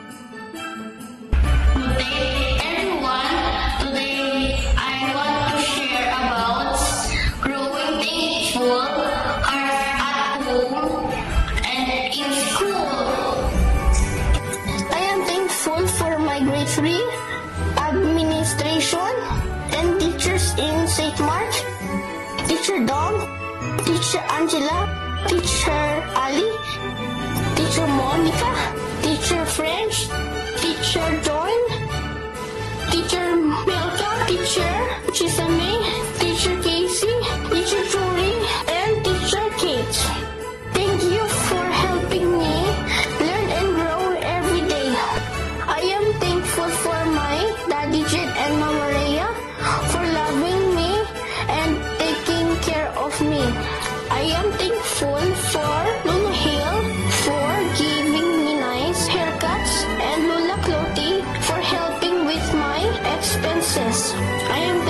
Good day, everyone. Today, I want to share about growing thankful at home and in school. I am thankful for my grade 3, administration, and teachers in St. Mark, Teacher Dong, Teacher Angela, Teacher Ali, Teacher Monica, Teacher French, Teacher Joy, Teacher Melka, Teacher Chisame, Teacher Casey, Teacher Tori, and Teacher Kate. Thank you for helping me learn and grow every day. I am thankful for my Daddy Jed and Mama Rhea for loving me and taking care of me. I am thankful for Luna Hill for giving me nice haircuts and Lula Clotty for helping with my expenses. I am